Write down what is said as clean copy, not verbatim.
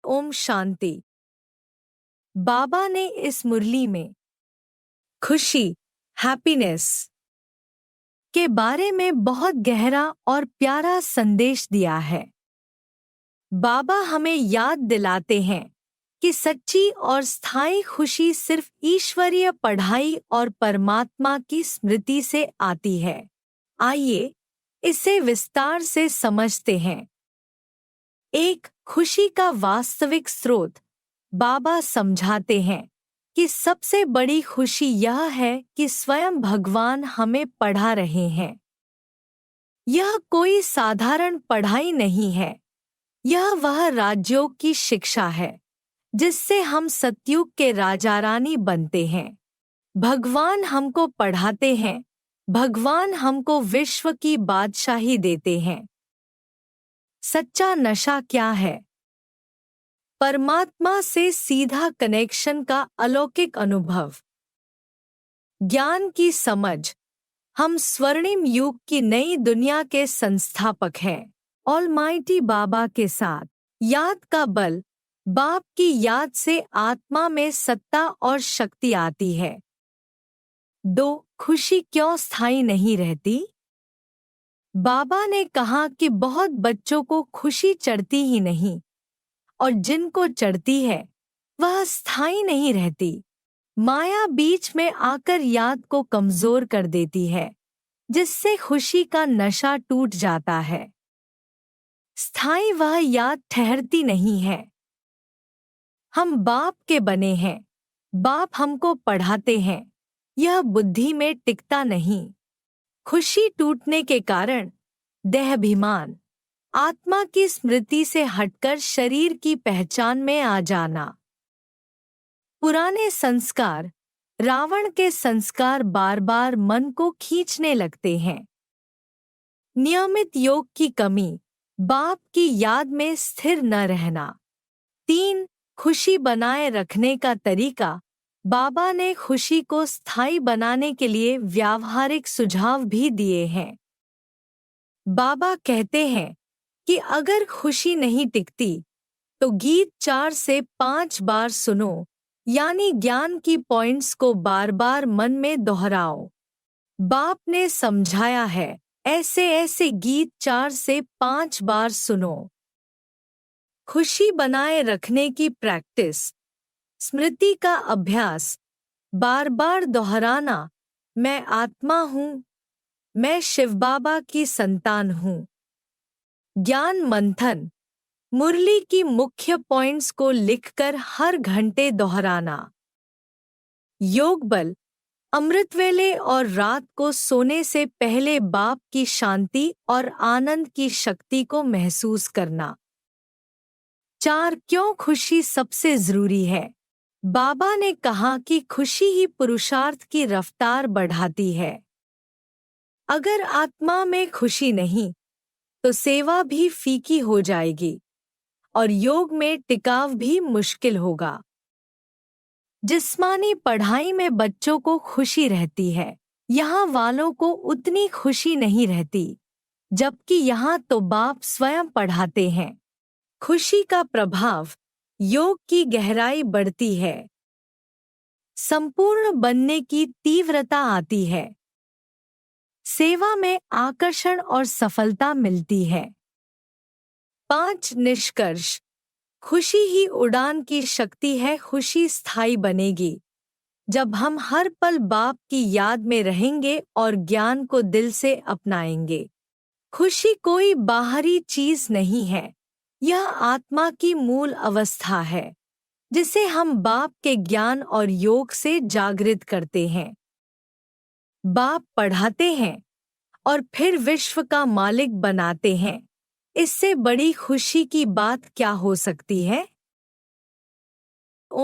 ओम शांति। बाबा ने इस मुरली में खुशी, हैप्पीनेस के बारे में बहुत गहरा और प्यारा संदेश दिया है। बाबा हमें याद दिलाते हैं कि सच्ची और स्थायी खुशी सिर्फ ईश्वरीय पढ़ाई और परमात्मा की स्मृति से आती है। आइए इसे विस्तार से समझते हैं। एक खुशी का वास्तविक स्रोत बाबा समझाते हैं कि सबसे बड़ी खुशी यह है कि स्वयं भगवान हमें पढ़ा रहे हैं। यह कोई साधारण पढ़ाई नहीं है, यह वह राजयोग की शिक्षा है जिससे हम सतयुग के राजा रानी बनते हैं। भगवान हमको पढ़ाते हैं, भगवान हमको विश्व की बादशाही देते हैं। सच्चा नशा क्या है? परमात्मा से सीधा कनेक्शन का अलौकिक अनुभव, ज्ञान की समझ। हम स्वर्णिम युग की नई दुनिया के संस्थापक हैं। ऑलमाइटी बाबा के साथ याद का बल, बाप की याद से आत्मा में सत्ता और शक्ति आती है। 2. खुशी क्यों स्थायी नहीं रहती? बाबा ने कहा कि बहुत बच्चों को खुशी चढ़ती ही नहीं, और जिनको चढ़ती है वह स्थायी नहीं रहती। माया बीच में आकर याद को कमजोर कर देती है, जिससे खुशी का नशा टूट जाता है। स्थायी वह याद ठहरती नहीं है। हम बाप के बने हैं, बाप हमको पढ़ाते हैं, यह बुद्धि में टिकता नहीं। खुशी टूटने के कारण देहाभिमान, आत्मा की स्मृति से हटकर शरीर की पहचान में आ जाना। पुराने संस्कार, रावण के संस्कार बार बार मन को खींचने लगते हैं। नियमित योग की कमी, बाप की याद में स्थिर न रहना। 3. खुशी बनाए रखने का तरीका। बाबा ने खुशी को स्थायी बनाने के लिए व्यावहारिक सुझाव भी दिए हैं। बाबा कहते हैं कि अगर खुशी नहीं टिकती तो गीत 4 से 5 बार सुनो, यानी ज्ञान की पॉइंट्स को बार बार मन में दोहराओ। बाप ने समझाया है, ऐसे गीत 4 से 5 बार सुनो। खुशी बनाए रखने की प्रैक्टिस, स्मृति का अभ्यास, बार बार दोहराना, मैं आत्मा हूँ, मैं शिव बाबा की संतान हूँ। ज्ञान मंथन, मुरली की मुख्य पॉइंट्स को लिखकर हर घंटे दोहराना। योग बल, अमृतवेले और रात को सोने से पहले बाप की शांति और आनंद की शक्ति को महसूस करना। 4. क्यों खुशी सबसे जरूरी है? बाबा ने कहा कि खुशी ही पुरुषार्थ की रफ्तार बढ़ाती है। अगर आत्मा में खुशी नहीं तो सेवा भी फीकी हो जाएगी और योग में टिकाव भी मुश्किल होगा। जिस्मानी पढ़ाई में बच्चों को खुशी रहती है, यहाँ वालों को उतनी खुशी नहीं रहती, जबकि यहाँ तो बाप स्वयं पढ़ाते हैं। खुशी का प्रभाव, योग की गहराई बढ़ती है, संपूर्ण बनने की तीव्रता आती है, सेवा में आकर्षण और सफलता मिलती है। 5. निष्कर्ष, खुशी ही उड़ान की शक्ति है। खुशी स्थायी बनेगी जब हम हर पल बाप की याद में रहेंगे और ज्ञान को दिल से अपनाएंगे। खुशी कोई बाहरी चीज नहीं है, यह आत्मा की मूल अवस्था है जिसे हम बाप के ज्ञान और योग से जागृत करते हैं। बाप पढ़ाते हैं और फिर विश्व का मालिक बनाते हैं। इससे बड़ी खुशी की बात क्या हो सकती है?